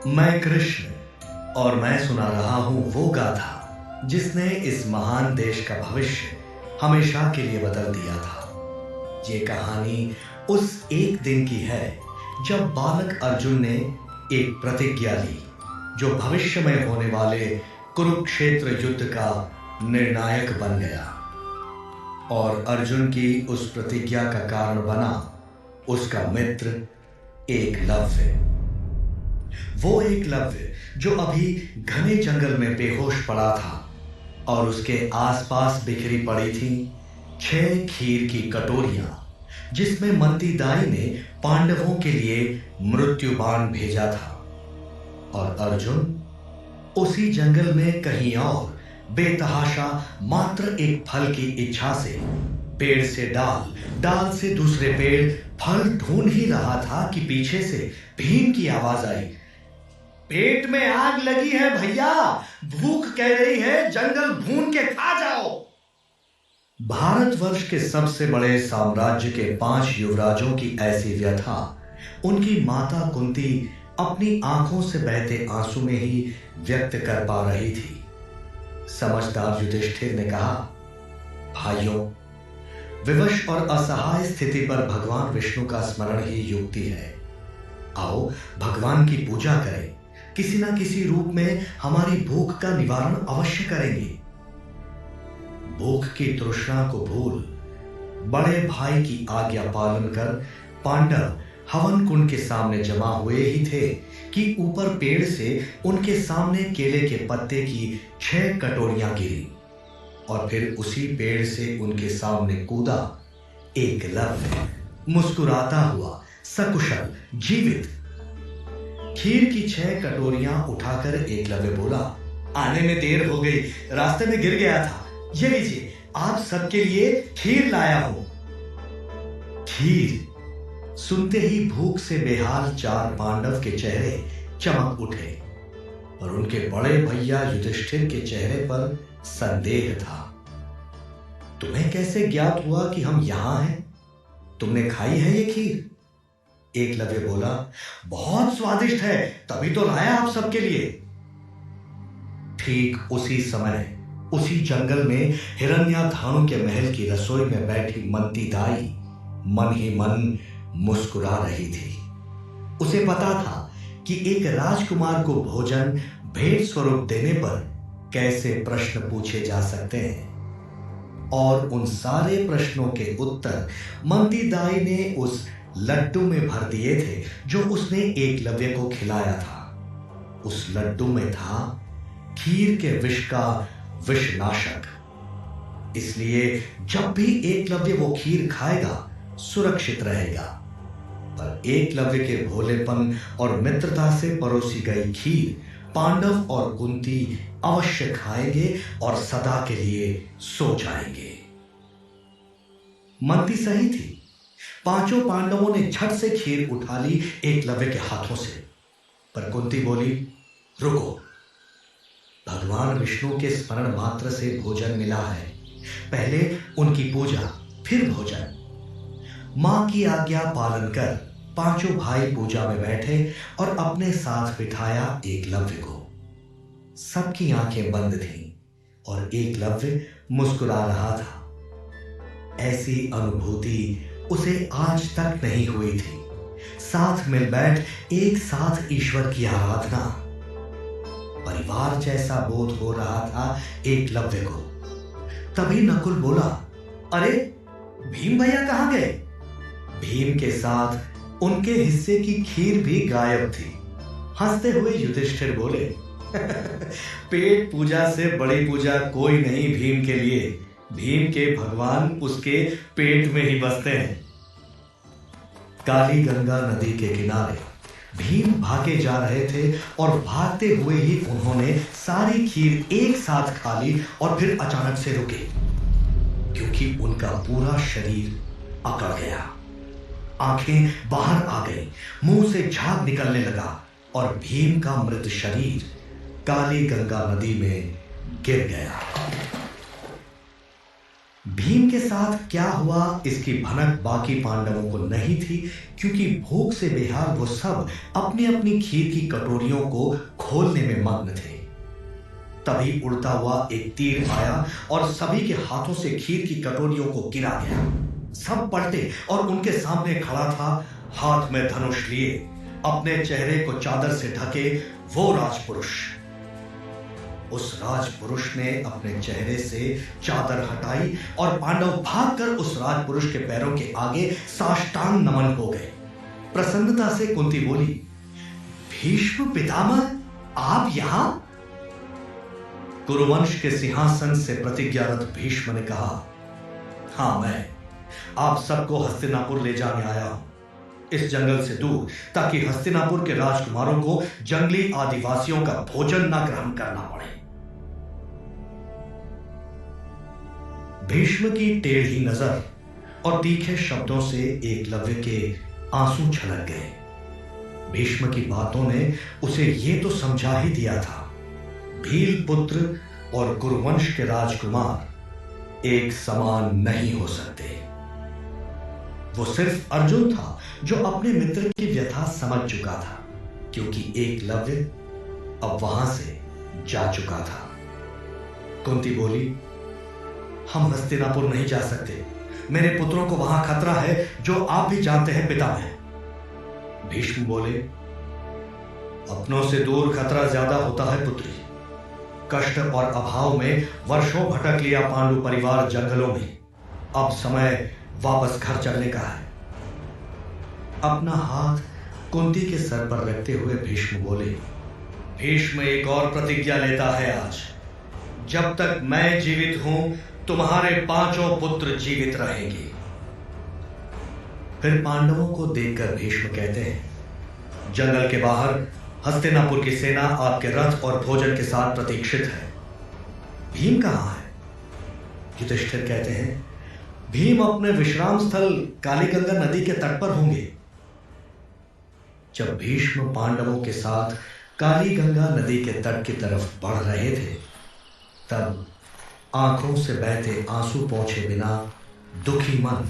मैं कृष्ण और मैं सुना रहा हूं वो गाथा जिसने इस महान देश का भविष्य हमेशा के लिए बदल दिया था। ये कहानी उस एक दिन की है जब बालक अर्जुन ने एक प्रतिज्ञा ली जो भविष्य में होने वाले कुरुक्षेत्र युद्ध का निर्णायक बन गया। और अर्जुन की उस प्रतिज्ञा का कारण बना उसका मित्र एकलव्य। वो एकलव्य जो अभी घने जंगल में बेहोश पड़ा था और उसके आसपास बिखरी पड़ी थी 6 खीर की कटोरियां जिसमें मंदी दाई ने पांडवों के लिए मृत्यु बाण भेजा था। और अर्जुन उसी जंगल में कहीं और बेतहाशा मात्र एक फल की इच्छा से पेड़ से डाल, डाल से दूसरे पेड़ फल ढूंढ ही रहा था कि पीछे से भीम की आवाज आई, पेट में आग लगी है भैया, भूख कह रही है, जंगल भून के खा जाओ। भारतवर्ष के सबसे बड़े साम्राज्य के 5 युवराजों की ऐसी व्यथा उनकी माता कुंती अपनी आंखों से बहते आंसू में ही व्यक्त कर पा रही थी। समझदार युधिष्ठिर ने कहा, भाइयों, विवश और असहाय स्थिति पर भगवान विष्णु का स्मरण ही युक्ति है। आओ भगवान की पूजा करें, किसी ना किसी रूप में हमारी भूख का निवारण अवश्य करेंगे। भूख की तृष्णा को भूल बड़े भाई की आज्ञा पालन कर पांडव हवन कुंड के सामने जमा हुए ही थे कि ऊपर पेड़ से उनके सामने केले के पत्ते की 6 कटोरियां गिरी और फिर उसी पेड़ से उनके सामने कूदा एकलव्य, मुस्कुराता हुआ, सकुशल, जीवित। खीर की 6 कटोरियां उठाकर एकलव्य बोला, आने में देर हो गई, रास्ते में गिर गया था, ये लीजिए आप सबके लिए खीर लाया हूं। खीर सुनते ही भूख से बेहाल 4 पांडव के चेहरे चमक उठे और उनके बड़े भैया युधिष्ठिर के चेहरे पर संदेह था। तुम्हें कैसे ज्ञात हुआ कि हम यहां हैं? तुमने खाई है ये खीर? एकलव्य बोला, बहुत स्वादिष्ट है, तभी तो लाया आप सबके लिए। ठीक उसी समय उसी जंगल में हिरण्याधानु के महल की रसोई में बैठी मंदी दाई मन ही मन मुस्कुरा रही थी। उसे पता था कि एक राजकुमार को भोजन भेंट स्वरूप देने पर कैसे प्रश्न पूछे जा सकते हैं, और उन सारे प्रश्नों के उत्तर मंदी दाई ने उस लड्डू में भर दिए थे जो उसने एकलव्य को खिलाया था। उस लड्डू में था खीर के विष का विषनाशक। इसलिए जब भी एकलव्य वो खीर खाएगा सुरक्षित रहेगा। पर एकलव्य के भोलेपन और मित्रता से परोसी गई खीर पांडव और कुंती अवश्य खाएंगे और सदा के लिए सो जाएंगे। मंदी सही थी। 5 पांडवों ने झट से खीर उठा ली एकलव्य के हाथों से। पर कुंती बोली, रुको, भगवान विष्णु के स्मरण मात्र से भोजन मिला है, पहले उनकी पूजा फिर भोजन। मां की आज्ञा पालन कर 5 भाई पूजा में बैठे और अपने साथ बिठाया एकलव्य को। सबकी आंखें बंद थीं और एकलव्य मुस्कुरा रहा था। ऐसी अनुभूति उसे आज तक नहीं हुई थी। साथ मिल बैठ एक साथ ईश्वर की आराधना, परिवार जैसा बोध हो रहा था एकलव्य को। तभी नकुल बोला, अरे भीम भैया कहां गए? भीम के साथ उनके हिस्से की खीर भी गायब थी। हंसते हुए युधिष्ठिर बोले, पेट पूजा से बड़ी पूजा कोई नहीं भीम के लिए। भीम के भगवान उसके पेट में ही बसते हैं। काली गंगा नदी के किनारे भीम भागे जा रहे थे और भागते हुए ही उन्होंने सारी खीर एक साथ खा ली और फिर अचानक से रुके, क्योंकि उनका पूरा शरीर अकड़ गया। आंखें बाहर आ गई, मुंह से झाग निकलने लगा और भीम का मृत शरीर काली गंगा नदी में गिर गया। भीम के साथ क्या हुआ इसकी भनक बाकी पांडवों को नहीं थी, क्योंकि भूख से बेहाल वो सब अपनी अपनी खीर की कटोरियों को खोलने में मग्न थे। तभी उड़ता हुआ एक तीर आया और सभी के हाथों से खीर की कटोरियों को गिरा गया। सब पलटे और उनके सामने खड़ा था, हाथ में धनुष लिए, अपने चेहरे को चादर से ढके वो राजपुरुष। उस राजपुरुष ने अपने चेहरे से चादर हटाई और पांडव भागकर उस राजपुरुष के पैरों के आगे साष्टांग नमन हो गए। प्रसन्नता से कुंती बोली, भीष्म पितामह, आप यहां? कुरुवंश के सिंहासन से प्रतिज्ञारत भीष्म ने कहा, हां, मैं आप सबको हस्तिनापुर ले जाने आया हूं, इस जंगल से दूर, ताकि हस्तिनापुर के राजकुमारों को जंगली आदिवासियों का भोजन न ग्रहण करना पड़े। भीष्म की टेढ़ी नजर और तीखे शब्दों से एकलव्य के आंसू छलक गए। भीष्म की बातों ने उसे यह तो समझा ही दिया था, भील पुत्र और कुरुवंश के राजकुमार एक समान नहीं हो सकते। वो सिर्फ अर्जुन था जो अपने मित्र की व्यथा समझ चुका था, क्योंकि एकलव्य अब वहां से जा चुका था। कुंती बोली, हम हस्तिनापुर नहीं जा सकते, मेरे पुत्रों को वहां खतरा है, जो आप भी जानते हैं पितामह। भीष्म बोले, अपनों से दूर खतरा ज्यादा होता है पुत्री। कष्ट और अभाव में वर्षों भटक लिया पांडु परिवार जंगलों में, अब समय वापस घर चलने का है। अपना हाथ कुंती के सर पर रखते हुए भीष्म बोले, भीष्म एक और प्रतिज्ञा लेता है आज, जब तक मैं जीवित हूं तुम्हारे 5 पुत्र जीवित रहेंगे। फिर पांडवों को देखकर भीष्म कहते हैं, जंगल के बाहर हस्तिनापुर की सेना आपके रथ और भोजन के साथ प्रतीक्षित है। भीम कहां है? युधिष्ठिर कहते हैं, भीम अपने विश्राम स्थल कालीगंगा नदी के तट पर होंगे। जब भीष्म पांडवों के साथ कालीगंगा नदी के तट की तरफ बढ़ रहे थे, तब आंखों से बहते आंसू पोंछे बिना दुखी मन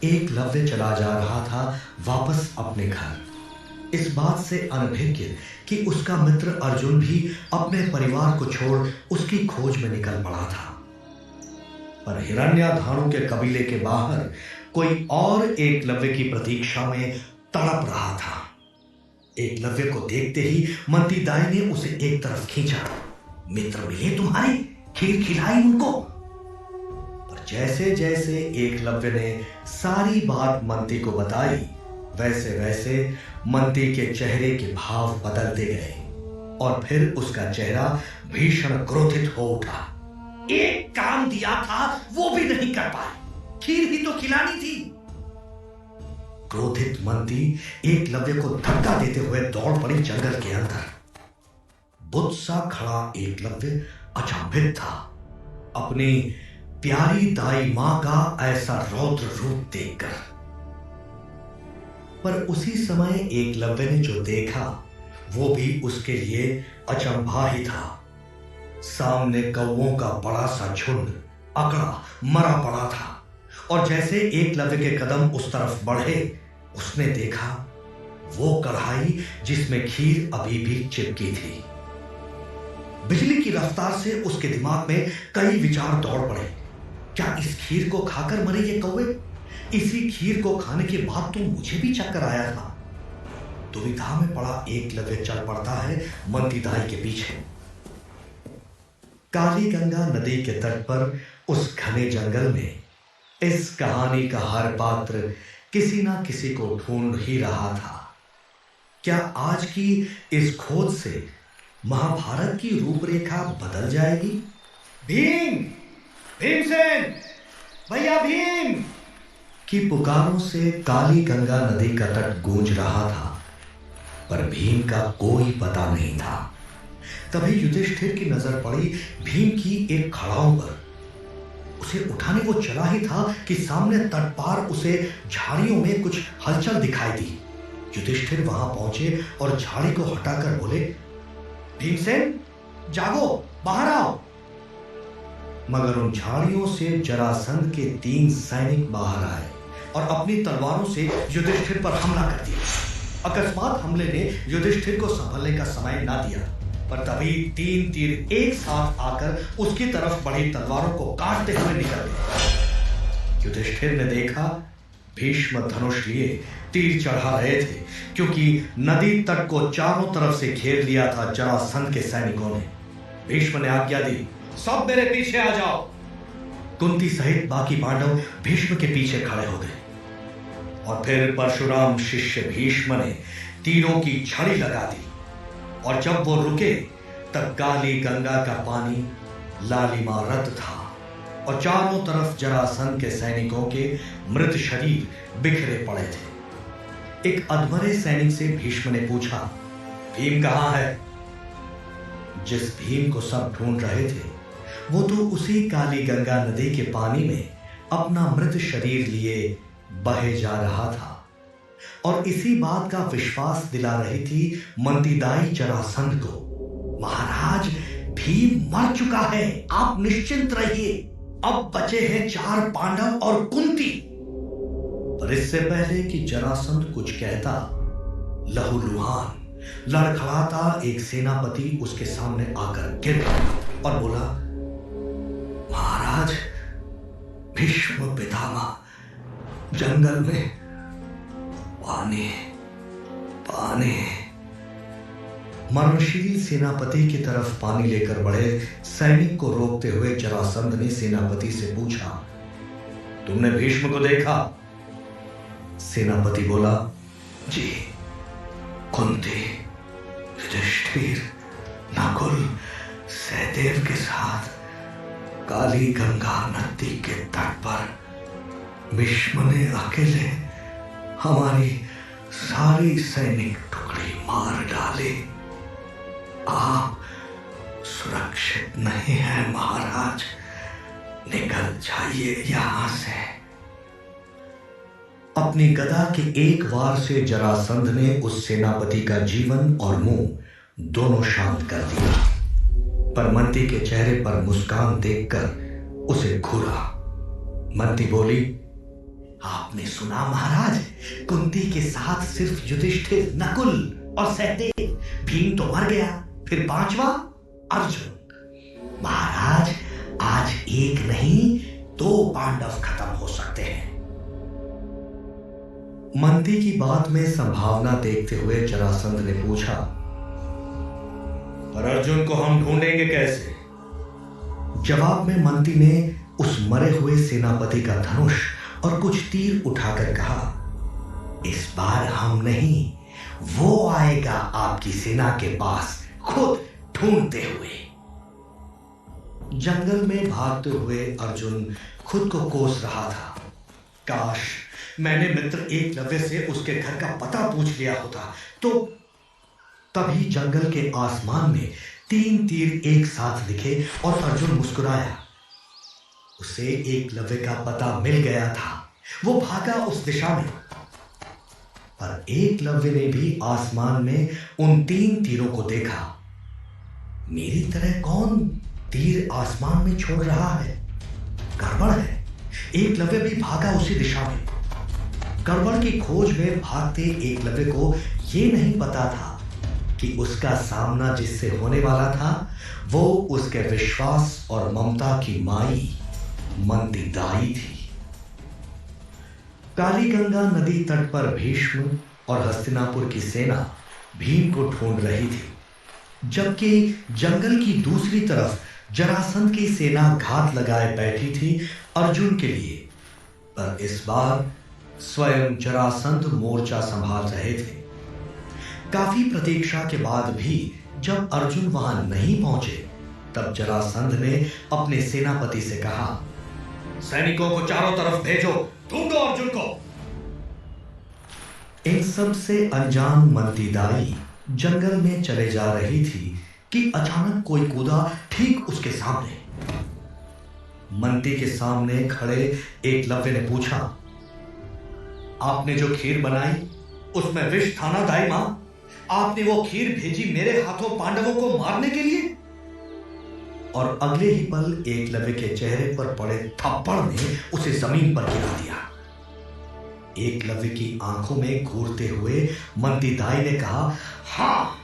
एकलव्य चला जा रहा था वापस अपने घर, इस बात से अनभिज्ञ कि उसका मित्र अर्जुन भी अपने परिवार को छोड़ उसकी खोज में निकल पड़ा था। पर हिरण्याधानु के कबीले के बाहर कोई और एकलव्य की प्रतीक्षा में तड़प रहा था। एकलव्य को देखते ही मंतीदाई ने उसे एक तरफ खींचा, मित्र मिले तुम्हारे, खीर खिलाई उनको। पर जैसे जैसे एकलव्य ने सारी बात मंती को बताई, वैसे वैसे मंती के चेहरे के भाव बदलते गए और फिर उसका चेहरा भीषण क्रोधित हो उठा। एक काम दिया था वो भी नहीं कर पाए, खीर ही तो खिलानी थी। क्रोधित मंती एकलव्य को धक्का देते हुए दौड़ पड़ी जंगल के अंदर। बुद्ध सा खड़ा एकलव्य अचंभित था अपनी प्यारी दाई मां का ऐसा रौद्र रूप देखकर। पर उसी समय एकलव्य ने जो देखा वो भी उसके लिए अचंभा ही था। सामने कौवों का बड़ा सा झुंड अकड़ा मरा पड़ा था और जैसे एकलव्य के कदम उस तरफ बढ़े, उसने देखा वो कढ़ाई जिसमें खीर अभी भी चिपकी थी। बिजली की रफ्तार से उसके दिमाग में कई विचार दौड़ पड़े। क्या इस खीर को खाकर मरे ये कौवे? इसी खीर को खाने के बाद तो मुझे भी चक्कर आया था। दुविधा में पड़ा एकलव्य चल पड़ता है मंतीदाई के पीछे। काली गंगा नदी के तट पर उस घने जंगल में इस कहानी का हर पात्र किसी ना किसी को ढूंढ ही रहा था। क्या आज की इस खोज से महाभारत की रूपरेखा बदल जाएगी? भीम, भीमसेन, भैया भीम की पुकारों से काली गंगा नदी का तट गूंज रहा था, पर भीम का कोई पता नहीं था। तभी युधिष्ठिर की नजर पड़ी भीम की एक खड़ाऊ पर। उसे उठाने को चला ही था कि सामने तट पार उसे झाड़ियों में कुछ हलचल दिखाई दी। युधिष्ठिर वहां पहुंचे और झाड़ी को हटाकर बोले, भीमसेन, जागो, बाहर आओ। मगर उन झाड़ियों से जरासंध के 3 सैनिक बाहर आए और अपनी तलवारों से युधिष्ठिर पर हमला कर दिया। अकस्मात हमले ने युधिष्ठिर को संभलने का समय ना दिया, पर तभी 3 तीर एक साथ आकर उसकी तरफ बढ़ी तलवारों को काटते हुए निकल गए। युधिष्ठिर ने देखा भीष्म धनुष लिए तीर चढ़ा रहे थे, क्योंकि नदी तट को चारों तरफ से घेर लिया था जरासंध के सैनिकों ने। भीष्म ने आज्ञा दी, सब मेरे पीछे आ जाओ। कुंती सहित बाकी पांडव भीष्म के पीछे खड़े हो गए और फिर परशुराम शिष्य भीष्म ने तीरों की झड़ी लगा दी और जब वो रुके तब काली गंगा का पानी लालिमारत था और चारों तरफ जरासंध के सैनिकों के मृत शरीर बिखरे पड़े थे। एक अधमरे सैनिक से भीष्म ने पूछा, भीम कहां है? जिस भीम को सब ढूंढ रहे थे वो तो उसी काली गंगा नदी के पानी में अपना मृत शरीर लिए बहे जा रहा था और इसी बात का विश्वास दिला रही थी मंदीदाई जरासंध को। महाराज, भीम मर चुका है, आप निश्चिंत रहिए। अब बचे हैं 4 पांडव और कुंती। पर इससे पहले कि जरासंध कुछ कहता, लहूलुहान लड़खड़ाता एक सेनापति उसके सामने आकर गिर गया और बोला, महाराज, भीष्म पितामह जंगल में पानी पानी। मरणशील सेनापति की तरफ पानी लेकर बढ़े सैनिक को रोकते हुए जरासंध ने सेनापति से पूछा, तुमने भीष्म को देखा? सेनापति बोला, जी, कुंती, युधिष्ठिर, नकुल, सहदेव के साथ काली गंगा नदी के तट पर भीष्म ने अकेले हमारी सारी सैनिक टुकड़ी मार डाली। आप सुरक्षित नहीं हैं महाराज, निकल जाइए यहां से। अपनी गदा के एक वार से जरासंध ने उस सेनापति का जीवन और मुंह दोनों शांत कर दिया, पर मंती के चेहरे पर मुस्कान देखकर उसे घूरा। मंती बोली, आपने सुना महाराज, कुंती के साथ सिर्फ युधिष्ठिर, नकुल और सहदेव। भीम तो मर गया, फिर 5वां अर्जुन। महाराज, आज एक नहीं 2 पांडव खत्म हो सकते हैं। मंती की बात में संभावना देखते हुए जरासंध ने पूछा, पर अर्जुन को हम ढूंढेंगे कैसे? जवाब में मंती ने उस मरे हुए सेनापति का धनुष और कुछ तीर उठाकर कहा, इस बार हम नहीं, वो आएगा आपकी सेना के पास खुद ढूंढते हुए। जंगल में भागते हुए अर्जुन खुद को कोस रहा था। काश मैंने मित्र एकलव्य से उसके घर का पता पूछ लिया होता। तो तभी जंगल के आसमान में 3 तीर एक साथ दिखे और अर्जुन मुस्कुराया। उसे एकलव्य का पता मिल गया था। वो भागा उस दिशा में, पर एकलव्य ने भी आसमान में उन 3 तीरों को देखा। मेरी तरह कौन तीर आसमान में छोड़ रहा है? गड़बड़ है। एकलव्य भी भागा उसी दिशा में। गड़बड़ की खोज में भागते एकलव्य को यह नहीं पता था कि उसका सामना जिससे होने वाला था वो उसके विश्वास और ममता की माई मंदीदाई थी। काली गंगा नदी तट पर भीष्म और हस्तिनापुर की सेना भीम को ढूंढ रही थी, जबकि जंगल की दूसरी तरफ जरासंध की सेना घात लगाए बैठी थी अर्जुन के लिए। पर इस बार स्वयं जरासंध मोर्चा संभाल रहे थे। काफी प्रतीक्षा के बाद भी जब अर्जुन वहां नहीं पहुंचे, तब जरासंध ने अपने सेनापति से कहा, सैनिकों को चारों तरफ भेजो, ढूंढो अर्जुन को। इन सब से अनजान मंदीदाई जंगल में चले जा रही थी कि अचानक कोई कूदा ठीक उसके सामने। मंती के सामने खड़े एकलव्य ने पूछा, आपने जो खीर बनाई उसमें विष था ना दाई मां? आपने वो खीर भेजी मेरे हाथों पांडवों को मारने के लिए? और अगले ही पल एकलव्य के चेहरे पर पड़े थप्पड़ ने उसे जमीन पर गिरा दिया। एकलव्य की आंखों में घूरते हुए मंदीदाई ने कहा, हाँ,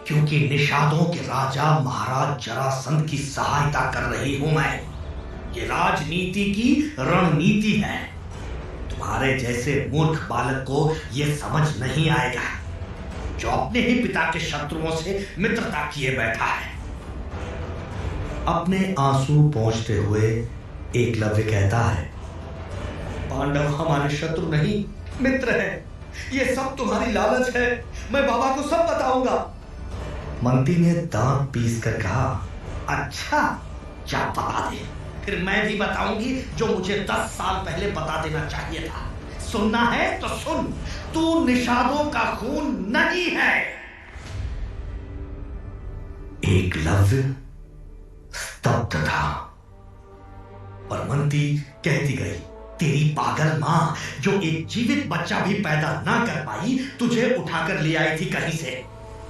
क्योंकि निषादों के राजा महाराज जरासंध की सहायता कर रही हूं मैं। ये राजनीति की रणनीति है। तुम्हारे जैसे मूर्ख बालक को यह समझ नहीं आएगा, जो अपने ही पिता के शत्रुओं से मित्रता किए बैठा है। अपने आंसू पोंछते हुए एकलव्य कहता है, पांडव हमारे शत्रु नहीं, मित्र है। ये सब तुम्हारी लालच है। मैं बाबा को सब बताऊंगा। मंत्री ने दांत पीस कर कहा, अच्छा, क्या बता दे, फिर मैं भी बताऊंगी जो मुझे 10 साल पहले बता देना चाहिए था। सुनना है तो सुन, तू निषादों का खून नहीं है। एकलव्य स्तब्ध था, पर मंत्री कहती गई, तेरी पागल मां जो एक जीवित बच्चा भी पैदा ना कर पाई, तुझे उठाकर ले आई थी कहीं से।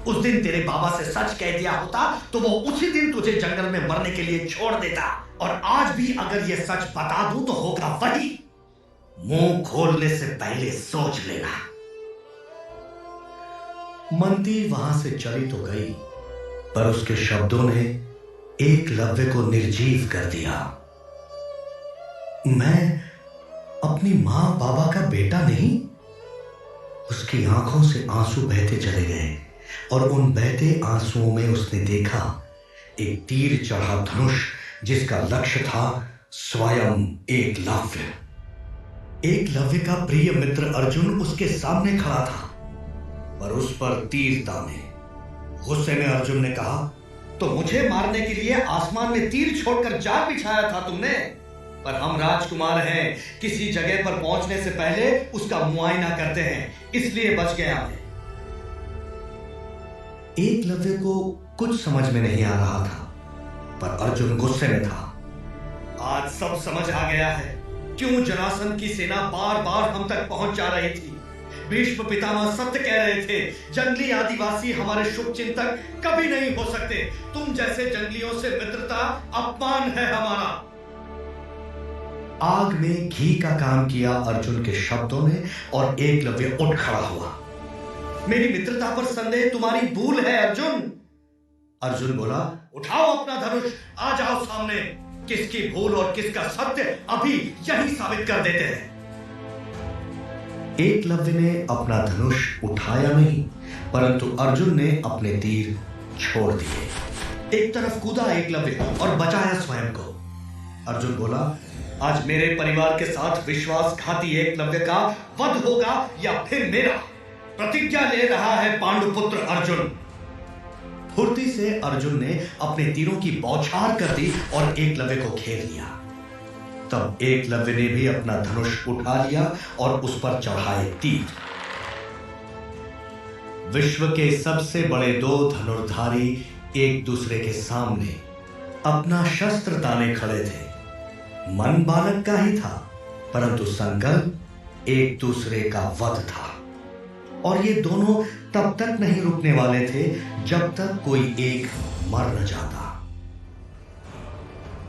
उस दिन तेरे बाबा से सच कह दिया होता तो वो उसी दिन तुझे जंगल में मरने के लिए छोड़ देता। और आज भी अगर ये सच बता दूं तो होगा वही। मुंह खोलने से पहले सोच लेना। मंत्री वहां से चली तो गई, पर उसके शब्दों ने एकलव्य को निर्जीव कर दिया। मैं अपनी मां बाबा का बेटा नहीं? उसकी आंखों से आंसू बहते चले गए और उन बहते आंसुओं में उसने देखा एक तीर चढ़ा धनुष, जिसका लक्ष्य था स्वयं एकलव्य। एकलव्य का प्रिय मित्र अर्जुन उसके सामने खड़ा था, पर उस पर तीर ताने। गुस्से में अर्जुन ने कहा, तो मुझे मारने के लिए आसमान में तीर छोड़कर जाल बिछाया था तुमने? पर हम राजकुमार हैं, किसी जगह पर पहुंचने से पहले उसका मुआयना करते हैं, इसलिए बच गया मैं। एकलव्य को कुछ समझ में नहीं आ रहा था, पर अर्जुन गुस्से में था। आज सब समझ आ गया है क्यों जरासंध की सेना बार बार हम तक पहुंच जा रही थी। भीष्म पितामह सत्य कह रहे थे, जंगली आदिवासी हमारे शुभ चिंतक कभी नहीं हो सकते। तुम जैसे जंगलियों से मित्रता अपमान है हमारा। आग में घी का काम किया अर्जुन के शब्दों ने, और एकलव्य उठ खड़ा हुआ। मेरी मित्रता पर संदेह तुम्हारी भूल है अर्जुन। अर्जुन बोला, उठाओ अपना धनुष, आ जाओ सामने। किसकी भूल और किसका सत्य अभी यही साबित कर देते हैं। एकलव्य ने अपना धनुष उठाया नहीं, परंतु अर्जुन ने अपने तीर छोड़ दिए। एक तरफ कूदा एकलव्य और बचाया स्वयं को। अर्जुन बोला, आज मेरे परिवार के साथ विश्वासघाती एकलव्य का वध होगा या फिर मेरा। प्रतिज्ञा ले रहा है पांडुपुत्र अर्जुन। फुर्ती से अर्जुन ने अपने तीरों की बौछार कर दी और एकलव्य को घेर लिया। तब एकलव्य ने भी अपना धनुष उठा लिया और उस पर चढ़ाए तीर। विश्व के सबसे बड़े 2 धनुर्धारी एक दूसरे के सामने अपना शस्त्र ताने खड़े थे। मन बालक का ही था, परंतु संकल्प एक दूसरे का वध था। और ये दोनों तब तक नहीं रुकने वाले थे जब तक कोई एक मर न जाता।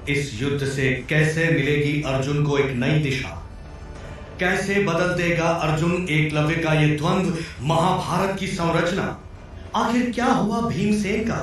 इस युद्ध से कैसे मिलेगी अर्जुन को एक नई दिशा? कैसे बदल देगा अर्जुन एकलव्य का ये द्वंद्व महाभारत की संरचना? आखिर क्या हुआ भीमसेन का?